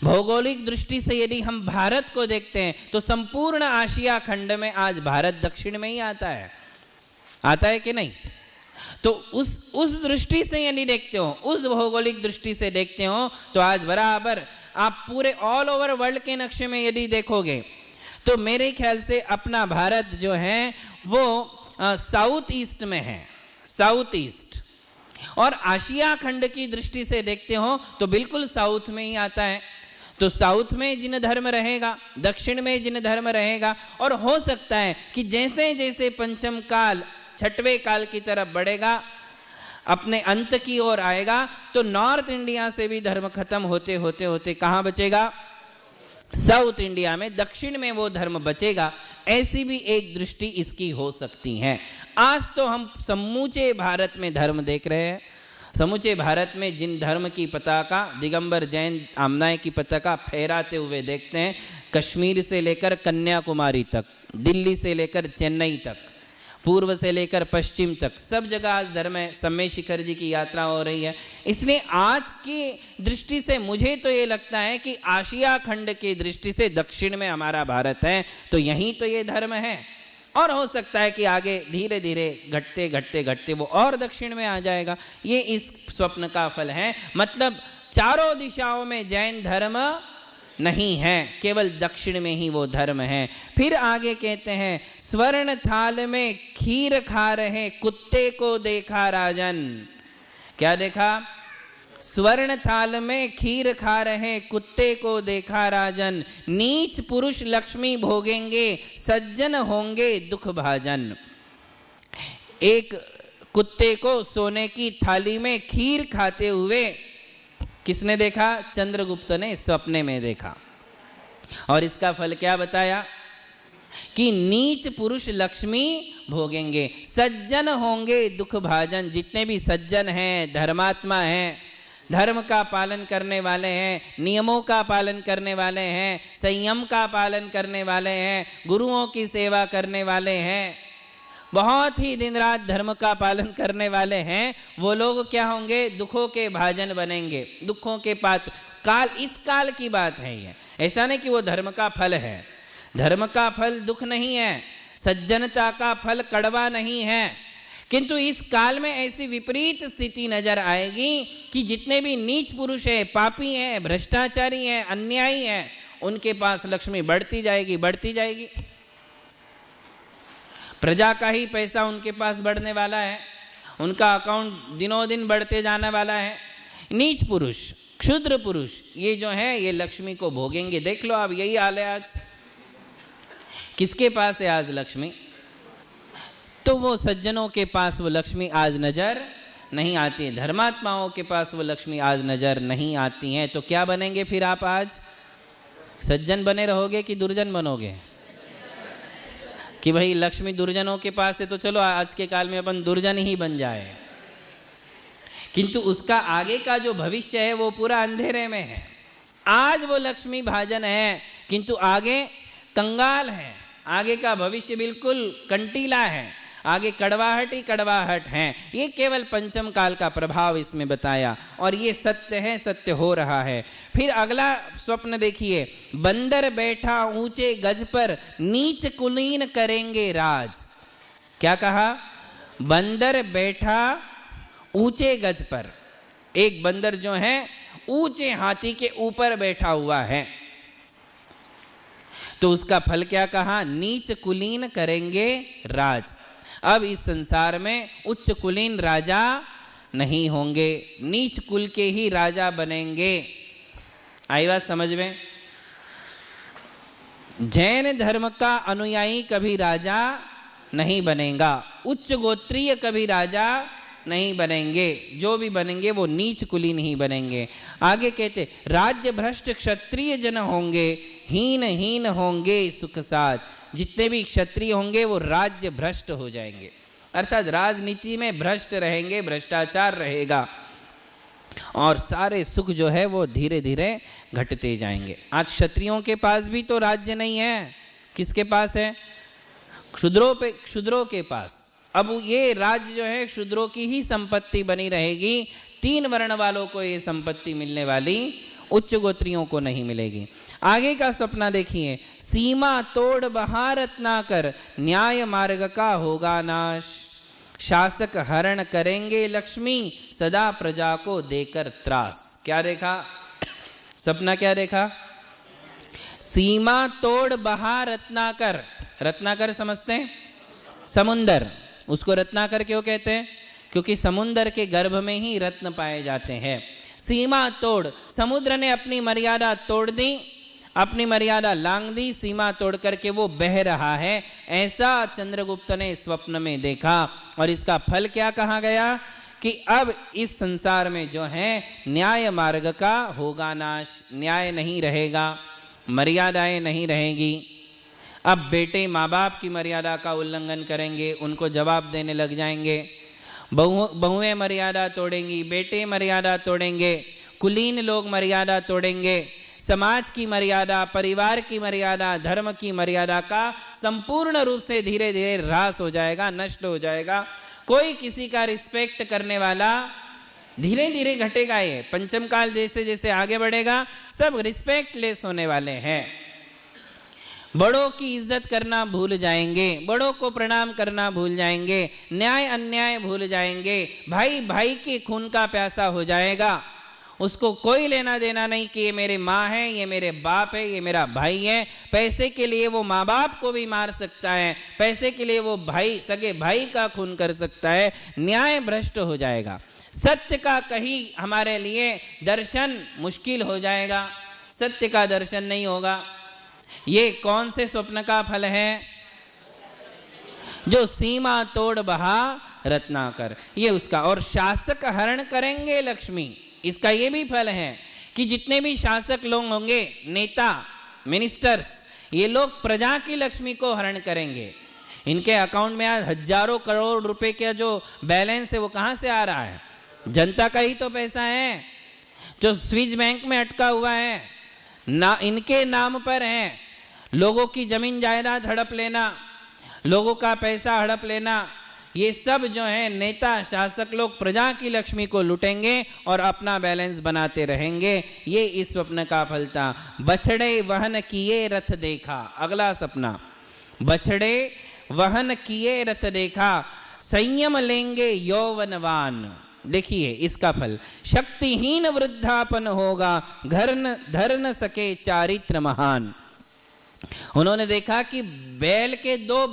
भौगोलिक दृष्टि से यदि हम भारत को देखते हैं तो संपूर्ण आशिया खंड में आज भारत दक्षिण में ही आता है। आता है कि नहीं? तो उस दृष्टि से यदि देखते हो, उस भौगोलिक दृष्टि से देखते हो, तो आज बराबर आप पूरे ऑल ओवर वर्ल्ड के नक्शे में यदि देखोगे तो मेरे ख्याल से अपना भारत जो है वो साउथ ईस्ट में है, साउथ ईस्ट। और आशिया खंड की दृष्टि से देखते हो तो बिल्कुल साउथ में ही आता है। तो साउथ में जिन धर्म रहेगा, दक्षिण में जिन धर्म रहेगा, और हो सकता है कि जैसे जैसे पंचम काल छठवें काल की तरफ बढ़ेगा, अपने अंत की ओर आएगा, तो नॉर्थ इंडिया से भी धर्म खत्म होते होते होते कहाँ बचेगा? साउथ इंडिया में, दक्षिण में वो धर्म बचेगा। ऐसी भी एक दृष्टि इसकी हो सकती है। आज तो हम समूचे भारत में धर्म देख रहे हैं। समूचे भारत में जिन धर्म की पताका दिगंबर जैन आमनाय की पताका फहराते हुए देखते हैं, कश्मीर से लेकर कन्याकुमारी तक, दिल्ली से लेकर चेन्नई तक, पूर्व से लेकर पश्चिम तक, सब जगह आज धर्म है। सम्मेय शिखर जी की यात्रा हो रही है। इसलिए आज की दृष्टि से मुझे तो ये लगता है कि आशिया खंड की दृष्टि से दक्षिण में हमारा भारत है, तो यहीं तो ये धर्म है। और हो सकता है कि आगे धीरे धीरे घटते घटते घटते वो और दक्षिण में आ जाएगा। ये इस स्वप्न का फल है। मतलब चारों दिशाओं में जैन धर्म नहीं है, केवल दक्षिण में ही वो धर्म है। फिर आगे कहते हैं, स्वर्ण थाल में खीर खा रहे कुत्ते को देखा राजन। क्या देखा? स्वर्ण थाल में खीर खा रहे कुत्ते को देखा राजन। नीच पुरुष लक्ष्मी भोगेंगे, सज्जन होंगे दुख भाजन। एक कुत्ते को सोने की थाली में खीर खाते हुए किसने देखा? चंद्रगुप्त ने सपने में देखा। और इसका फल क्या बताया? कि नीच पुरुष लक्ष्मी भोगेंगे, सज्जन होंगे दुख भाजन। जितने भी सज्जन हैं, धर्मात्मा हैं, धर्म का पालन करने वाले हैं, नियमों का पालन करने वाले हैं, संयम का पालन करने वाले हैं, गुरुओं की सेवा करने वाले हैं, बहुत ही दिन रात धर्म का पालन करने वाले हैं, वो लोग क्या होंगे? दुखों के भाजन बनेंगे, दुखों के पात्र। काल, इस काल की बात है ये। ऐसा नहीं कि वो धर्म का फल है। धर्म का फल दुख नहीं है, सज्जनता का फल कड़वा नहीं है। किंतु इस काल में ऐसी विपरीत स्थिति नजर आएगी कि जितने भी नीच पुरुष हैं, पापी हैं, भ्रष्टाचारी हैं, अन्यायी हैं, उनके पास लक्ष्मी बढ़ती जाएगी, बढ़ती जाएगी। प्रजा का ही पैसा उनके पास बढ़ने वाला है, उनका अकाउंट दिनों दिन बढ़ते जाने वाला है। नीच पुरुष, क्षुद्र पुरुष, ये जो है ये लक्ष्मी को भोगेंगे। देख लो अब यही हाल है आज। किसके पास है आज लक्ष्मी? तो वो सज्जनों के पास वो लक्ष्मी आज नजर नहीं आती है, धर्मात्माओं के पास वो लक्ष्मी आज नजर नहीं आती हैं। तो क्या बनेंगे फिर आप? आज सज्जन बने रहोगे कि दुर्जन बनोगे? कि भाई लक्ष्मी दुर्जनों के पास है तो चलो आज के काल में अपन दुर्जन ही बन जाए। किंतु उसका आगे का जो भविष्य है वो पूरा अंधेरे में है। आज वो लक्ष्मी भाजन है, किंतु आगे कंगाल है, आगे का भविष्य बिल्कुल कंटीला है, आगे कड़वाहट ही कड़वाहट है। ये केवल पंचम काल का प्रभाव इसमें बताया, और ये सत्य है, सत्य हो रहा है। फिर अगला स्वप्न देखिए, बंदर बैठा ऊंचे गज पर, नीच कुलीन करेंगे राज। क्या कहा? बंदर बैठा ऊंचे गज पर एक बंदर जो है ऊंचे हाथी के ऊपर बैठा हुआ है। तो उसका फल क्या कहा? नीच कुलीन करेंगे राज। अब इस संसार में उच्च कुलीन राजा नहीं होंगे, नीच कुल के ही राजा बनेंगे। आई बात समझ में? जैन धर्म का अनुयायी कभी राजा नहीं बनेगा, उच्च गोत्रीय कभी राजा नहीं बनेंगे, जो भी बनेंगे वो नीच कुलीन ही बनेंगे। आगे कहते राज्य भ्रष्ट क्षत्रिय जन होंगे, हीन हीन होंगे सुख साज। जितने भी क्षत्रिय होंगे वो राज्य भ्रष्ट हो जाएंगे, अर्थात राजनीति में भ्रष्ट रहेंगे, भ्रष्टाचार रहेगा और सारे सुख जो है वो धीरे धीरे घटते जाएंगे। आज क्षत्रियों के पास भी तो राज्य नहीं है, किसके पास है? क्षुद्रों के पास। अब ये राज्य जो है क्षुद्रों की ही संपत्ति बनी रहेगी, 3 वर्ण वालों को ये संपत्ति मिलने वाली, उच्च गोत्रियों को नहीं मिलेगी। आगे का सपना देखिए, सीमा तोड़ बहा रत्नाकर, न्याय मार्ग का होगा नाश। शासक हरण करेंगे लक्ष्मी, सदा प्रजा को देकर त्रास। क्या देखा सपना? क्या देखा? सीमा तोड़ बहा रत्नाकर। रत्नाकर समझते हैं? समुंदर। उसको रत्नाकर क्यों कहते हैं? क्योंकि समुंदर के गर्भ में ही रत्न पाए जाते हैं। सीमा तोड़, समुद्र ने अपनी मर्यादा तोड़ दी, अपनी मर्यादा लांघ दी, सीमा तोड़ करके वो बह रहा है, ऐसा चंद्रगुप्त ने स्वप्न में देखा। और इसका फल क्या कहा गया कि अब इस संसार में जो है न्याय मार्ग का होगा नाश, न्याय नहीं रहेगा, मर्यादाएं नहीं रहेगी। अब बेटे माँ बाप की मर्यादा का उल्लंघन करेंगे, उनको जवाब देने लग जाएंगे, बहुएं मर्यादा तोड़ेंगी, बेटे मर्यादा तोड़ेंगे, कुलीन लोग मर्यादा तोड़ेंगे, समाज की मर्यादा, परिवार की मर्यादा, धर्म की मर्यादा का संपूर्ण रूप से धीरे धीरे ह्रास हो जाएगा, नष्ट हो जाएगा। कोई किसी का रिस्पेक्ट करने वाला धीरे धीरे घटेगा। ये पंचम काल जैसे जैसे आगे बढ़ेगा सब रिस्पेक्ट लेस होने वाले हैं। बड़ों की इज्जत करना भूल जाएंगे, बड़ों को प्रणाम करना भूल जाएंगे, न्याय अन्याय भूल जाएंगे, भाई भाई के खून का प्यासा हो जाएगा। उसको कोई लेना देना नहीं कि ये मेरे माँ है, ये मेरे बाप है, ये मेरा भाई है। पैसे के लिए वो माँ बाप को भी मार सकता है, पैसे के लिए वो भाई सगे भाई का खून कर सकता है। न्याय भ्रष्ट हो जाएगा, सत्य का कहीं हमारे लिए दर्शन मुश्किल हो जाएगा, सत्य का दर्शन नहीं होगा। ये कौन से स्वप्न का फल है? जो सीमा तोड़ बहा रत्नाकर, ये उसका। और शासक हरण करेंगे लक्ष्मी, इसका ये भी फल है कि जितने भी शासक लोग होंगे, नेता, मिनिस्टर्स, ये लोग प्रजा की लक्ष्मी को हरण करेंगे। इनके अकाउंट में आज हजारों करोड़ रुपए का जो बैलेंस है वो कहाँ से आ रहा है? जनता का ही तो पैसा है जो स्विस बैंक में अटका हुआ है, ना इनके नाम पर है। लोगों की जमीन जायदाद हड़प लेना, लोगों का पैसा हड़प लेना, ये सब जो है नेता शासक लोग प्रजा की लक्ष्मी को लुटेंगे और अपना बैलेंस बनाते रहेंगे। ये इस स्वप्न का फल था। बछड़े वहन किए रथ देखा। अगला सपना, बछड़े वहन किए रथ देखा, संयम लेंगे यौवनवान। देखिए इसका फल, शक्तिहीन वृद्धापन होगा, घर न धर न सके चारित्र महान। उन्होंने देखा कि बैल के 2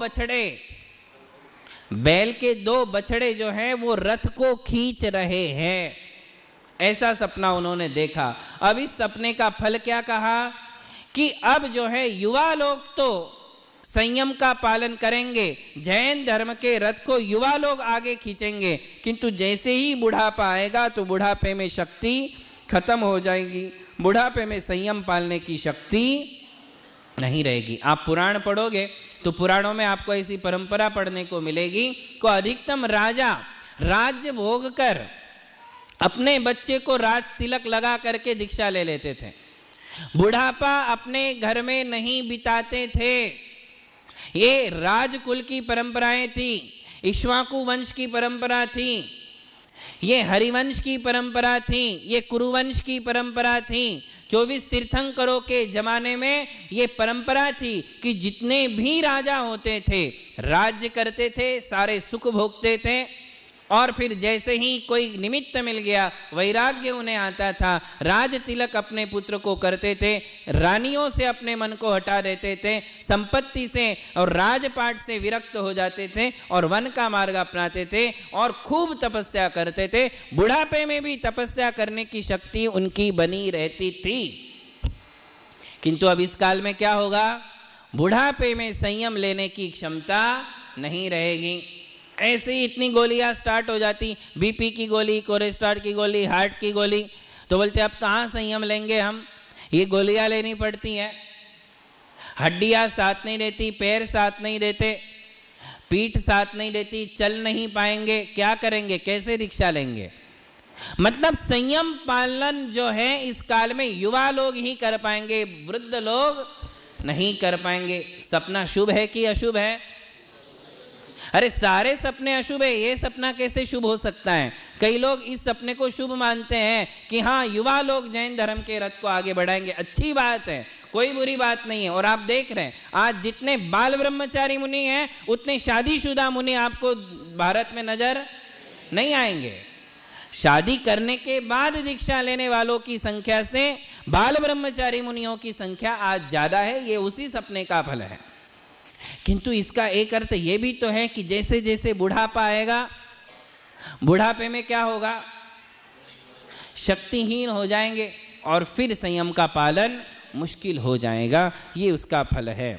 बछड़े जो हैं वो रथ को खींच रहे हैं, ऐसा सपना उन्होंने देखा। अब इस सपने का फल क्या कहा कि अब जो है युवा लोग तो संयम का पालन करेंगे, जैन धर्म के रथ को युवा लोग आगे खींचेंगे, किंतु जैसे ही बुढ़ापा आएगा तो बुढ़ापे में शक्ति खत्म हो जाएगी, बुढ़ापे में संयम पालने की शक्ति नहीं रहेगी। आप पुराण पढ़ोगे तो पुराणों में आपको ऐसी परंपरा पढ़ने को मिलेगी को अधिकतम राजा राज्य भोग कर अपने बच्चे को राज तिलक लगा करके दीक्षा ले लेते थे, बुढ़ापा अपने घर में नहीं बिताते थे। ये राजकुल की परंपराएं थी, इक्ष्वाकु वंश की परंपरा थी, ये हरिवंश की परंपरा थी, ये कुरुवंश की परंपरा थी। 24 तीर्थंकरों के जमाने में ये परंपरा थी कि जितने भी राजा होते थे राज्य करते थे, सारे सुख भोगते थे, और फिर जैसे ही कोई निमित्त मिल गया, वैराग्य उन्हें आता था, राज तिलक अपने पुत्र को करते थे, रानियों से अपने मन को हटा देते थे, संपत्ति से और राजपाट से विरक्त हो जाते थे और वन का मार्ग अपनाते थे और खूब तपस्या करते थे। बुढ़ापे में भी तपस्या करने की शक्ति उनकी बनी रहती थी। किंतु अब इस काल में क्या होगा? बुढ़ापे में संयम लेने की क्षमता नहीं रहेगी। ऐसे ही इतनी गोलियां स्टार्ट हो जाती, बीपी की गोली, कोलेस्ट्रॉल की गोली, हार्ट की गोली, तो बोलते अब कहाँ संयम लेंगे हम, ये गोलियां लेनी पड़ती हैं। हड्डियां साथ नहीं देती, पैर साथ नहीं देते, पीठ साथ नहीं देती, चल नहीं पाएंगे, क्या करेंगे, कैसे रिक्शा लेंगे? मतलब संयम पालन जो है इस काल में युवा लोग ही कर पाएंगे, वृद्ध लोग नहीं कर पाएंगे। सपना शुभ है कि अशुभ है? अरे सारे सपने अशुभ है, ये सपना कैसे शुभ हो सकता है? कई लोग इस सपने को शुभ मानते हैं कि हाँ, युवा लोग जैन धर्म के रथ को आगे बढ़ाएंगे। अच्छी बात है, कोई बुरी बात नहीं है। और आप देख रहे हैं आज जितने बाल ब्रह्मचारी मुनि हैं उतने शादीशुदा मुनि आपको भारत में नजर नहीं आएंगे। शादी करने के बाद दीक्षा लेने वालों की संख्या से बाल ब्रह्मचारी मुनियों की संख्या आज ज्यादा है। ये उसी सपने का फल है। किंतु इसका एक अर्थ ये भी तो है कि जैसे जैसे बुढ़ापा आएगा, बुढ़ापे में क्या होगा? शक्तिहीन हो जाएंगे और फिर संयम का पालन मुश्किल हो जाएगा। ये उसका फल है।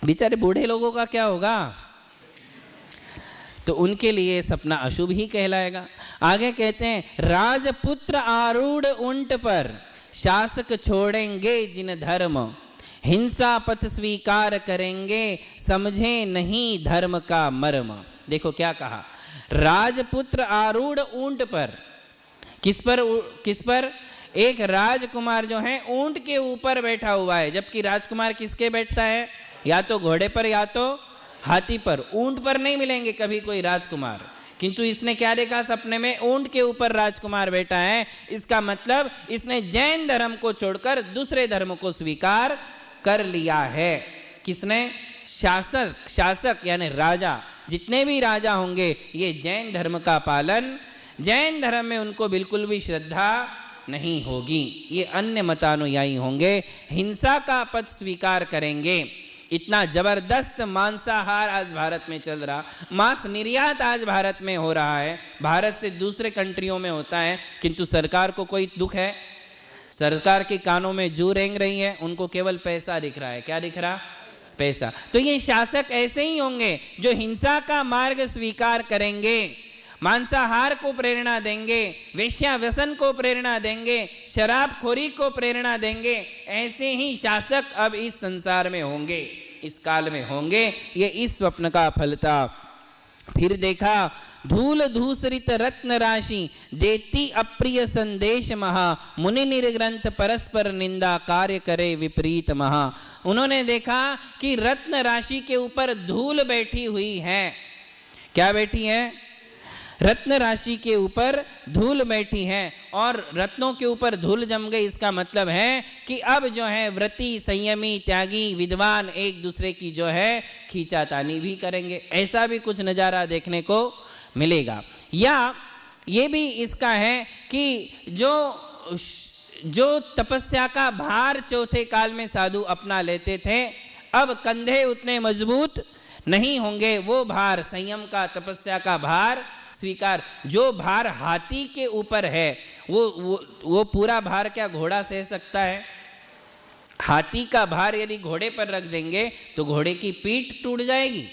बेचारे बूढ़े लोगों का क्या होगा? तो उनके लिए सपना अशुभ ही कहलाएगा। आगे कहते हैं, राजपुत्र आरूढ़ ऊंट पर शासक छोड़ेंगे जिन धर्म, हिंसा पथ स्वीकार करेंगे समझे नहीं धर्म का मर्म। देखो क्या कहा, राजपुत्र आरूढ़ ऊंट पर, किस पर? एक राजकुमार जो है ऊंट के ऊपर बैठा हुआ है। जबकि राजकुमार किसके बैठता है? या तो घोड़े पर या तो हाथी पर। ऊंट पर नहीं मिलेंगे कभी कोई राजकुमार। किंतु इसने क्या देखा सपने में? ऊंट के ऊपर राजकुमार बैठा है। इसका मतलब इसने जैन धर्म को छोड़कर दूसरे धर्म को स्वीकार कर लिया है। किसने? शासक यानी राजा। जितने भी राजा होंगे ये जैन धर्म का पालन, जैन धर्म में उनको बिल्कुल भी श्रद्धा नहीं होगी। ये अन्य मतानुयायी होंगे, हिंसा का पथ स्वीकार करेंगे। इतना जबरदस्त मांसाहार आज भारत में चल रहा, मांस निर्यात आज भारत में हो रहा है, भारत से दूसरे कंट्रियों में होता है। किंतु सरकार को कोई दुख है? सरकार के कानों में जू रेंग रही है, उनको केवल पैसा दिख रहा है। क्या दिख रहा? पैसा। तो ये शासक ऐसे ही होंगे जो हिंसा का मार्ग स्वीकार करेंगे, मांसाहार को प्रेरणा देंगे, वेश्या व्यसन को प्रेरणा देंगे, शराबखोरी को प्रेरणा देंगे। ऐसे ही शासक अब इस संसार में होंगे, इस काल में होंगे। ये इस स्वप्न का फल था। फिर देखा, धूल धूसरित रत्न राशि देती अप्रिय संदेश महा, मुनि निर्ग्रंथ परस्पर निंदा कार्य करे विपरीत महा। उन्होंने देखा कि रत्न राशि के ऊपर धूल बैठी हुई है। क्या बैठी है? रत्न राशि के ऊपर धूल बैठी है और रत्नों के ऊपर धूल जम गई। इसका मतलब है कि अब जो है व्रती, संयमी, त्यागी, विद्वान एक दूसरे की जो है खींचातानी भी करेंगे। ऐसा भी कुछ नज़ारा देखने को मिलेगा। या ये भी इसका है कि जो तपस्या का भार चौथे काल में साधु अपना लेते थे, अब कंधे उतने मजबूत नहीं होंगे। वो भार, संयम का, तपस्या का भार स्वीकार, जो भार हाथी के ऊपर है वो पूरा भार क्या घोड़ा सह सकता है? हाथी का भार यदि घोड़े पर रख देंगे तो घोड़े की पीठ टूट जाएगी।